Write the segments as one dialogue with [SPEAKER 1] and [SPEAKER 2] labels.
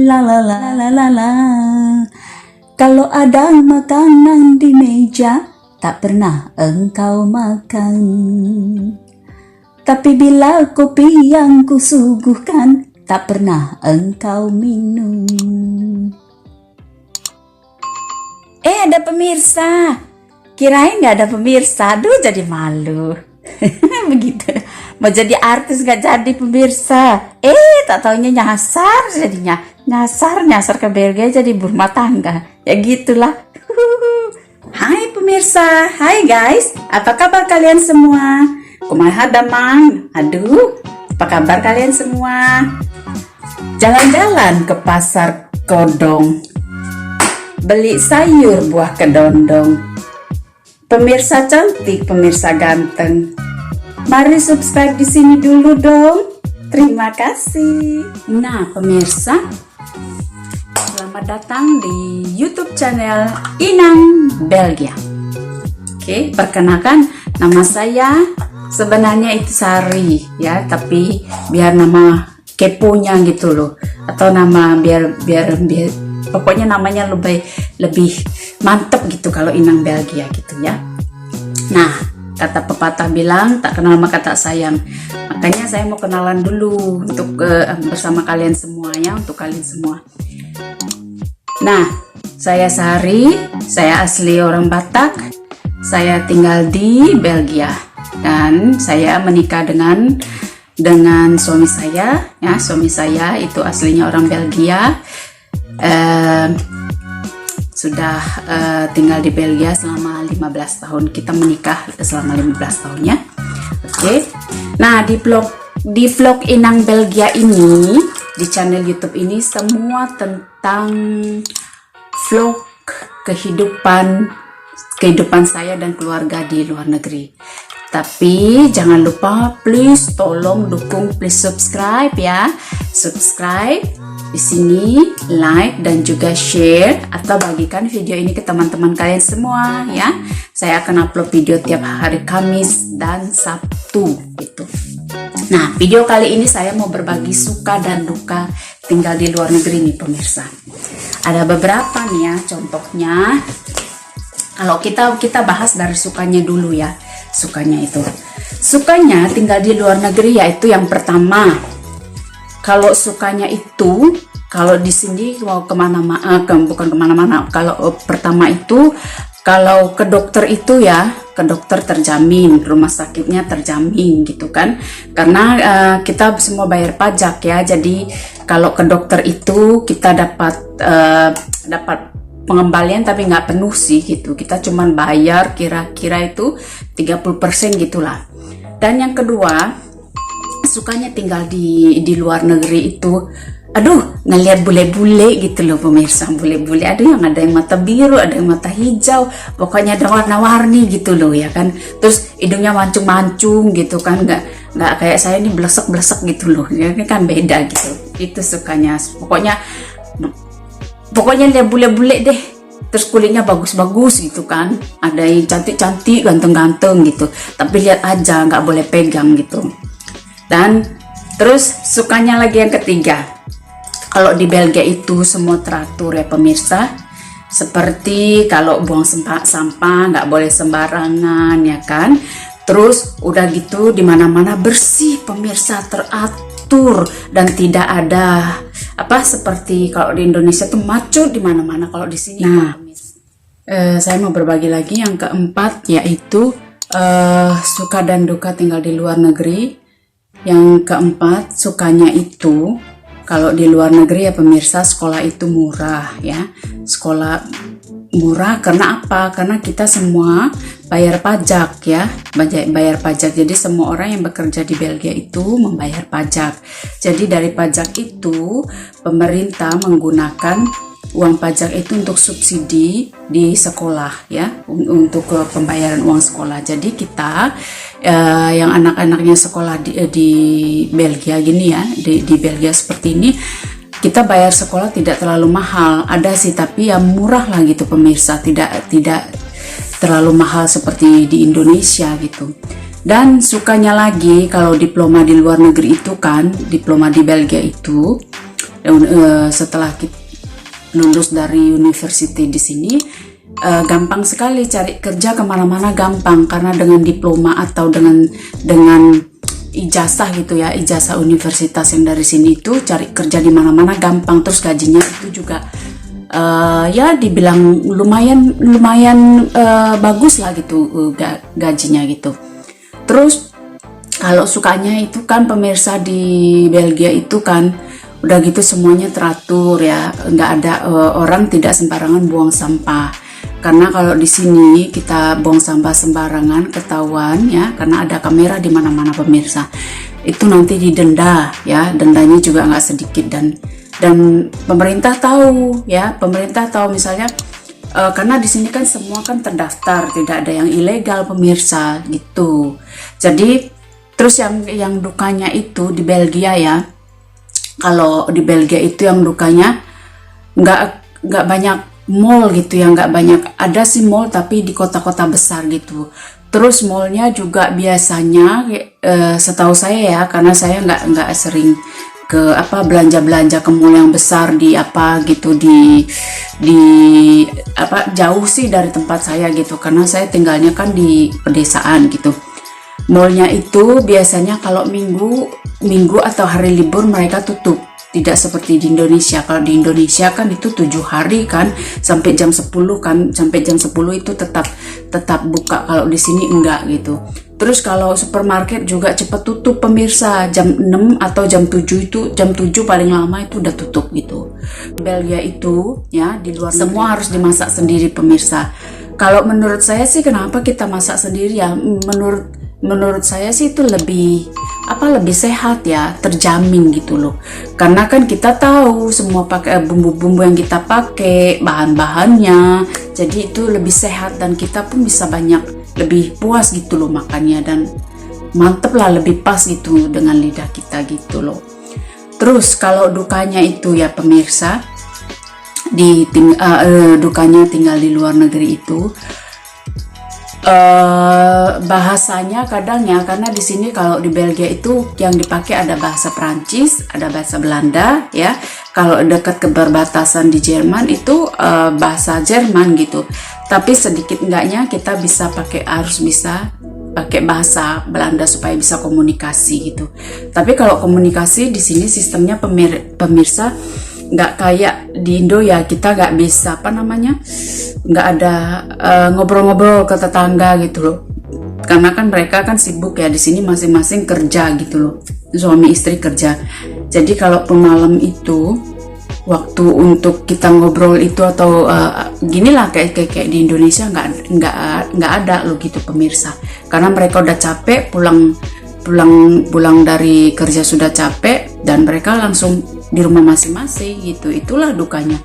[SPEAKER 1] La la la la la la. Kalau ada makanan di meja, tak pernah engkau makan. Tapi bila kopi yang kusuguhkan, tak pernah engkau minum. Ada pemirsa. Kirain gak ada pemirsa. Aduh, jadi malu. Begitu. Mau jadi artis gak jadi pemirsa. Tak taunya nyasar jadinya. Nyasar ke Belgia jadi berumah tangga. Ya gitulah. Hai pemirsa. Hai guys. Apa kabar kalian semua? Kumaha damang? Aduh, apa kabar kalian semua? Jalan-jalan ke pasar Kodong, beli sayur buah kedondong. Pemirsa cantik, pemirsa ganteng, mari subscribe di sini dulu dong. Terima kasih. Nah pemirsa, selamat datang di YouTube channel Inang Belgia. Oke, perkenalkan nama saya sebenarnya itu Sari ya, tapi biar nama keponya gitu loh, atau nama biar pokoknya namanya lebih mantep gitu kalau Inang Belgia gitu ya. Nah, kata pepatah bilang tak kenal maka tak sayang. Makanya saya mau kenalan dulu untuk bersama kalian semua ya, untuk kalian semua. Nah, saya Sari, saya asli orang Batak. Saya tinggal di Belgia dan saya menikah dengan suami saya ya. Suami saya itu aslinya orang Belgia. Sudah tinggal di Belgia selama 15 tahun. Kita menikah selama 15 tahun ya. Oke. Nah, di vlog Inang Belgia ini, di channel YouTube ini semua tentang vlog kehidupan saya dan keluarga di luar negeri. Tapi jangan lupa please tolong dukung, please subscribe ya. Subscribe di sini, like dan juga share atau bagikan video ini ke teman-teman kalian semua ya. Saya akan upload video tiap hari Kamis dan Sabtu gitu. Nah, video kali ini saya mau berbagi suka dan duka tinggal di luar negeri nih pemirsa. Ada beberapa nih ya, contohnya. Kalau kita bahas dari sukanya dulu ya. Sukanya tinggal di luar negeri yaitu yang pertama, kalau sukanya itu kalau di sini mau kemana-mana, bukan kemana-mana. Kalau pertama itu kalau ke dokter itu ya, ke dokter terjamin, rumah sakitnya terjamin gitu kan, karena kita semua bayar pajak ya. Jadi kalau ke dokter itu kita dapat pengembalian tapi nggak penuh sih gitu. Kita cuman bayar kira-kira itu 30% gitulah. Dan yang kedua, sukanya tinggal di luar negeri itu, aduh, ngelihat bule-bule gitu loh pemirsa. Bule-bule, aduh, yang ada yang mata biru, ada yang mata hijau, pokoknya ada warna-warni gitu loh ya kan. Terus hidungnya mancung-mancung gitu kan, nggak kayak saya ini blesek-blesek gitu loh ya kan, beda gitu. Itu sukanya. Pokoknya lihat bule-bule deh, terus kulitnya bagus-bagus gitu kan, ada yang cantik-cantik, ganteng-ganteng gitu, tapi lihat aja, nggak boleh pegang gitu. Dan terus sukanya lagi yang ketiga, kalau di Belgia itu semua teratur ya pemirsa. Seperti kalau buang sampah nggak boleh sembarangan ya kan. Terus udah gitu di mana-mana bersih pemirsa, teratur dan tidak ada seperti kalau di Indonesia tuh maco di mana-mana. Kalau di sini saya mau berbagi lagi yang keempat, yaitu suka dan duka tinggal di luar negeri. Yang keempat, sukanya itu kalau di luar negeri ya pemirsa, sekolah itu murah ya. Sekolah murah karena apa? Karena kita semua bayar pajak ya, bayar pajak. Jadi semua orang yang bekerja di Belgia itu membayar pajak. Jadi dari pajak itu pemerintah menggunakan uang pajak itu untuk subsidi di sekolah ya, untuk pembayaran uang sekolah. Jadi kita yang anak-anaknya sekolah di Belgia gini ya, di Belgia seperti ini, kita bayar sekolah tidak terlalu mahal. Ada sih tapi ya murah lah gitu pemirsa, tidak terlalu mahal seperti di Indonesia gitu. Dan sukanya lagi kalau diploma di luar negeri itu kan, diploma di Belgia itu setelah kita lulus dari university di sini, gampang sekali cari kerja kemana-mana, gampang karena dengan diploma atau dengan ijazah gitu ya, ijazah universitas yang dari sini itu cari kerja di mana-mana gampang. Terus gajinya itu juga ya dibilang lumayan bagus lah gitu, gajinya gitu. Terus kalau sukanya itu kan pemirsa, di Belgia itu kan udah gitu semuanya teratur ya, nggak ada orang tidak sembarangan buang sampah. Karena kalau di sini kita buang sampah sembarangan ketahuan ya, karena ada kamera di mana-mana pemirsa. Itu nanti didenda ya, dendanya juga nggak sedikit, dan pemerintah tahu ya, pemerintah tahu misalnya karena di sini kan semua kan terdaftar, tidak ada yang ilegal pemirsa gitu. Jadi terus yang dukanya itu di Belgia ya, kalau di Belgia itu yang dukanya nggak banyak mall gitu ya, nggak banyak, ada sih mall tapi di kota-kota besar gitu. Terus mallnya juga biasanya setahu saya ya, karena saya nggak sering ke belanja ke mall yang besar di gitu, di jauh sih dari tempat saya gitu, karena saya tinggalnya kan di pedesaan gitu. Mallnya itu biasanya kalau minggu atau hari libur mereka tutup, tidak seperti di Indonesia. Kalau di Indonesia kan itu 7 hari kan, sampai jam 10 kan, sampai jam 10 itu tetap buka. Kalau di sini enggak gitu. Terus kalau supermarket juga cepat tutup pemirsa, jam 6 atau jam 7 itu, jam 7 paling lama itu udah tutup gitu. Belgia itu ya, di luar semua harus dimasak sendiri pemirsa. Kalau menurut saya sih, kenapa kita masak sendiri ya? Menurut saya sih itu lebih sehat ya, terjamin gitu loh. Karena kan kita tahu semua pakai bumbu-bumbu yang kita pakai, bahan-bahannya. Jadi itu lebih sehat dan kita pun bisa lebih puas gitu loh makannya, dan mantep lah, lebih pas gitu dengan lidah kita gitu loh. Terus kalau dukanya itu ya pemirsa, dukanya tinggal di luar negeri itu, bahasanya kadang ya, karena di sini kalau di Belgia itu yang dipakai ada bahasa Prancis, ada bahasa Belanda ya. Kalau dekat ke perbatasan di Jerman itu bahasa Jerman gitu. Tapi sedikit enggaknya kita harus bisa pakai bahasa Belanda supaya bisa komunikasi gitu. Tapi kalau komunikasi di sini sistemnya pemirsa nggak kayak di Indo ya, kita nggak bisa nggak ada ngobrol-ngobrol ke tetangga gitu loh, karena kan mereka kan sibuk ya, di sini masing-masing kerja gitu loh, suami istri kerja. Jadi kalaupun malam itu waktu untuk kita ngobrol itu atau gini lah kayak di Indonesia nggak ada loh gitu pemirsa, karena mereka udah capek, pulang dari kerja sudah capek, dan mereka langsung di rumah masing-masing gitu. Itulah dukanya.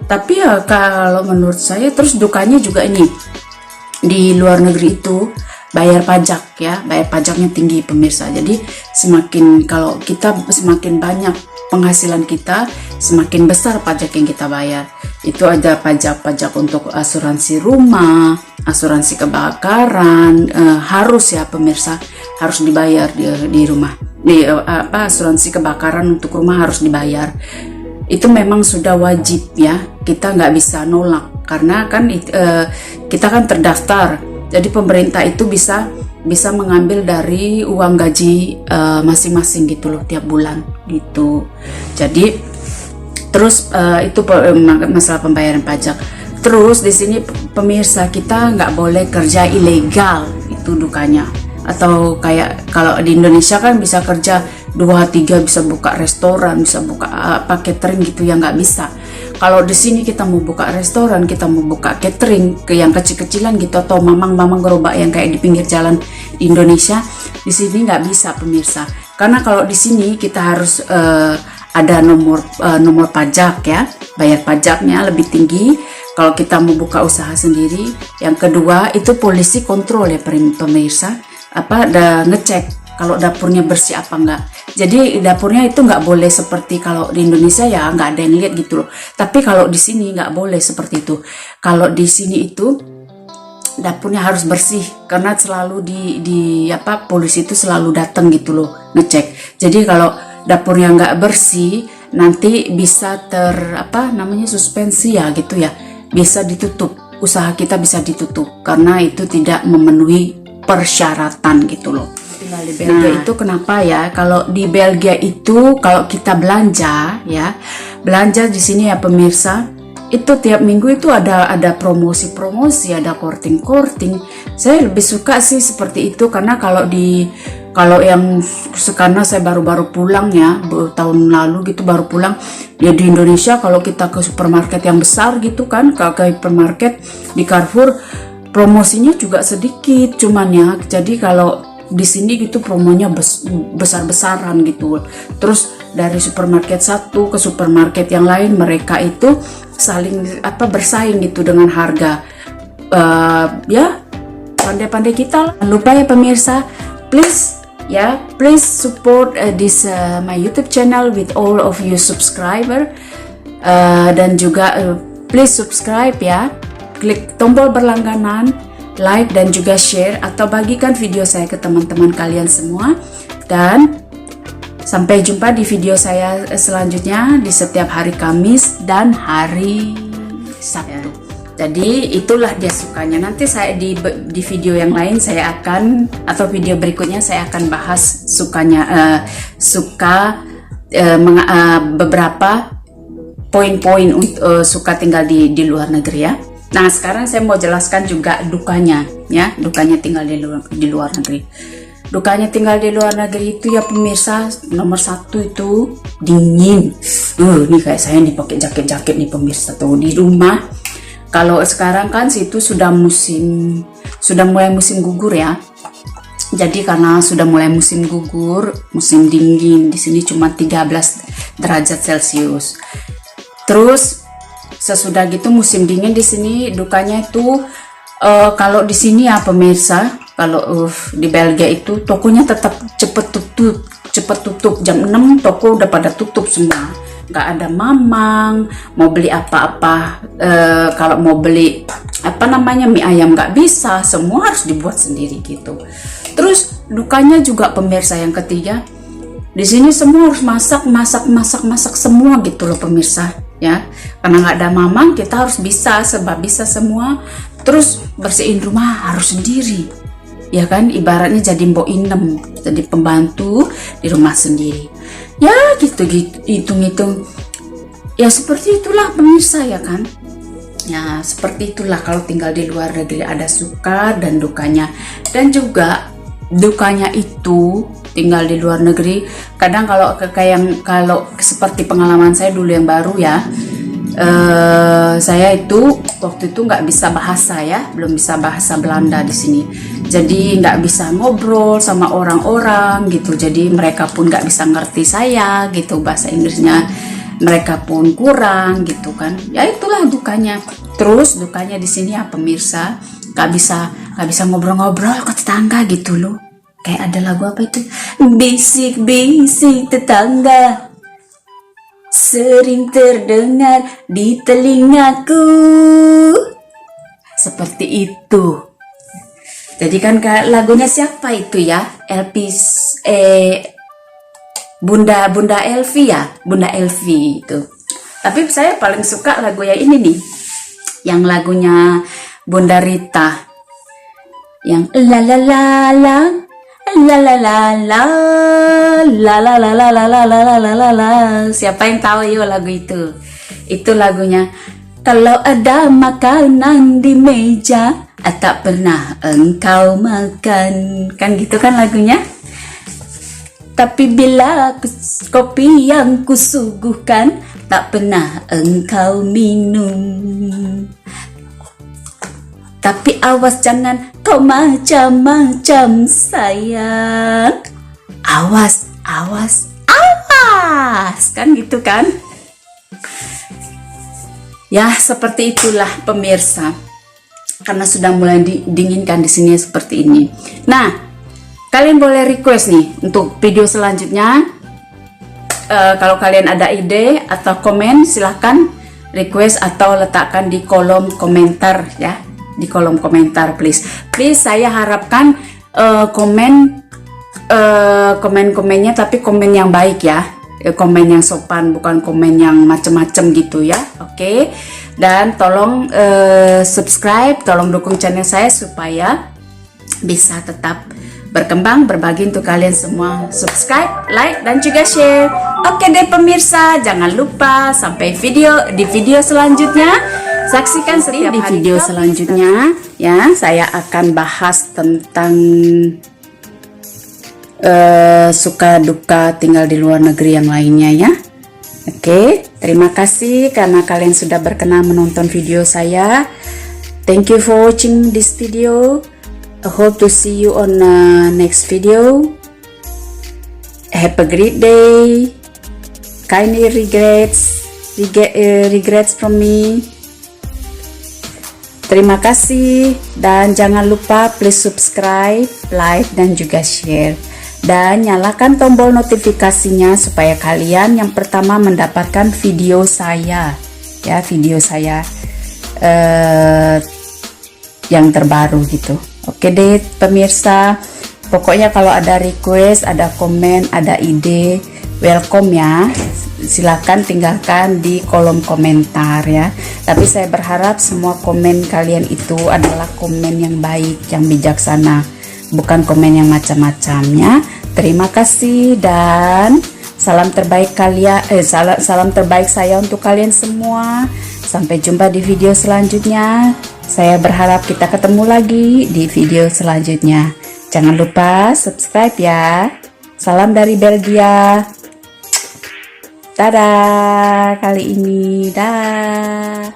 [SPEAKER 1] Tapi ya kalau menurut saya, terus dukanya juga ini, di luar negeri itu bayar pajak ya, bayar pajaknya tinggi pemirsa. Jadi kalau kita semakin banyak penghasilan kita, semakin besar pajak yang kita bayar. Itu ada pajak untuk asuransi rumah, asuransi kebakaran, harus ya pemirsa, harus dibayar di rumah. Asuransi kebakaran untuk rumah harus dibayar. Itu memang sudah wajib ya, kita nggak bisa nolak, karena kan kita kan terdaftar. Jadi pemerintah itu bisa mengambil dari uang gaji masing-masing gitu loh, tiap bulan gitu. Jadi terus itu masalah pembayaran pajak. Terus di sini pemirsa, kita nggak boleh kerja ilegal, itu dukanya. Atau kayak kalau di Indonesia kan bisa kerja 2-3, bisa buka restoran, bisa buka catering gitu ya, nggak bisa. Kalau di sini kita mau buka restoran, kita mau buka catering yang kecil-kecilan gitu, atau mamang-mamang gerobak yang kayak di pinggir jalan di Indonesia, di sini nggak bisa pemirsa. Karena kalau di sini kita harus ada nomor pajak ya, bayar pajaknya lebih tinggi kalau kita mau buka usaha sendiri. Yang kedua itu polisi kontrol ya pemirsa, ngecek kalau dapurnya bersih apa enggak. Jadi dapurnya itu nggak boleh seperti kalau di Indonesia ya, nggak ada yang lihat gitu loh. Tapi kalau di sini nggak boleh seperti itu. Kalau di sini itu dapurnya harus bersih, karena selalu polisi itu selalu datang gitu loh, ngecek. Jadi kalau dapurnya nggak bersih, nanti bisa suspensi ya gitu ya, bisa ditutup, usaha kita bisa ditutup karena itu tidak memenuhi persyaratan gitu loh. Tinggal di Belgia itu kenapa ya? Kalau di Belgia itu kalau kita belanja ya, belanja di sini ya pemirsa, itu tiap minggu itu ada promosi-promosi, ada korting-korting. Saya lebih suka sih seperti itu karena kalau yang karena saya baru-baru pulang ya, tahun lalu gitu baru pulang ya di Indonesia. Kalau kita ke supermarket yang besar gitu kan, ke hypermarket di Carrefour, promosinya juga sedikit cuman ya. Jadi kalau di sini gitu promonya besar-besaran gitu. Terus dari supermarket satu ke supermarket yang lain, mereka itu saling bersaing gitu dengan harga. Ya pandai-pandai kita. Jangan lupa ya pemirsa, please support this my YouTube channel with all of you subscriber, dan juga please subscribe ya, klik tombol berlangganan, like dan juga share atau bagikan video saya ke teman-teman kalian semua. Dan sampai jumpa di video saya selanjutnya di setiap hari Kamis dan hari Sabtu. Jadi itulah dia sukanya. Nanti saya di video yang lain saya akan, atau video berikutnya saya akan bahas beberapa poin-poin suka tinggal di luar negeri ya. Nah sekarang saya mau jelaskan juga dukanya ya, dukanya tinggal di luar negeri. Dukanya tinggal di luar negeri itu ya pemirsa, nomor satu itu dingin. Nih kayak saya nih pakai jaket nih pemirsa tuh di rumah. Kalau sekarang kan situ sudah mulai musim gugur ya. Jadi karena sudah mulai musim gugur, musim dingin, di sini cuma 13 derajat Celcius. Terus sesudah gitu musim dingin di sini dukanya itu kalau di sini ya pemirsa, kalau di Belgia itu tokonya tetap cepet tutup jam 6 toko udah pada tutup semua. Nggak ada mamang, mau beli apa-apa, kalau mau beli mie ayam nggak bisa, semua harus dibuat sendiri gitu. Terus dukanya juga pemirsa yang ketiga, di sini semua harus masak semua gitu loh pemirsa ya, karena nggak ada mamang kita harus bisa semua. Terus bersihin rumah harus sendiri ya kan, ibaratnya jadi mbok inem, jadi pembantu di rumah sendiri ya gitu hitung ya. Seperti itulah pemirsa ya kan, ya seperti itulah kalau tinggal di luar negeri, ada suka dan dukanya. Dan juga dukanya itu tinggal di luar negeri kadang kalau seperti pengalaman saya dulu yang baru ya, saya itu waktu itu nggak bisa bahasa ya, belum bisa bahasa Belanda di sini, jadi nggak bisa ngobrol sama orang-orang gitu. Jadi mereka pun nggak bisa ngerti saya gitu, bahasa Inggrisnya mereka pun kurang gitu kan. Ya itulah dukanya. Terus dukanya di sini ya pemirsa, nggak bisa ngobrol-ngobrol ke tetangga gitu loh. Kayak ada lagu apa itu, bisik-bisik tetangga sering terdengar di telingaku, seperti itu. Jadi kan lagunya siapa itu ya, Bunda Elvi ya, Bunda Elvi itu. Tapi saya paling suka lagu yang ini nih, yang lagunya Bunda Rita, yang la la la la la la la la la la la la la la la la la la. Siapa yang tahu yuk lagu itu? Itu lagunya. Kalau ada makanan di meja, tak pernah engkau makan, kan gitu kan lagunya. Tapi bila kopi yang kusuguhkan, tak pernah engkau minum. Tapi awas jangan kau macam-macam sayang. Awas, awas, awas. Kan gitu kan? Ya seperti itulah pemirsa. Karena sudah mulai dinginkan di sini seperti ini. Nah, kalian boleh request nih untuk video selanjutnya. Kalau kalian ada ide atau komen, silahkan request atau letakkan di kolom komentar ya. Di kolom komentar please saya harapkan komennya tapi komen yang baik ya, komen yang sopan, bukan komen yang macem-macem gitu ya. Oke. Dan tolong subscribe, tolong dukung channel saya supaya bisa tetap berkembang, berbagi untuk kalian semua. Subscribe, like, dan juga share. Oke deh pemirsa, jangan lupa sampai di video selanjutnya. Saksikan setiap di video selanjutnya ya. Saya akan bahas tentang suka duka tinggal di luar negeri yang lainnya ya. Oke, terima kasih karena kalian sudah berkenan menonton video saya. Thank you for watching this video. I hope to see you on next video. Have a great day. Kindly regrets from me. Terima kasih dan jangan lupa please subscribe, like, dan juga share. Dan nyalakan tombol notifikasinya supaya kalian yang pertama mendapatkan video saya ya, video saya yang terbaru gitu. Oke deh pemirsa, pokoknya kalau ada request, ada komen, ada ide, welcome ya. Silakan tinggalkan di kolom komentar ya. Tapi saya berharap semua komen kalian itu adalah komen yang baik, yang bijaksana, bukan komen yang macam-macam ya. Terima kasih dan salam terbaik kalian, salam terbaik saya untuk kalian semua. Sampai jumpa di video selanjutnya. Saya berharap kita ketemu lagi di video selanjutnya. Jangan lupa subscribe ya. Salam dari Belgia. Dadah kali ini. Dah.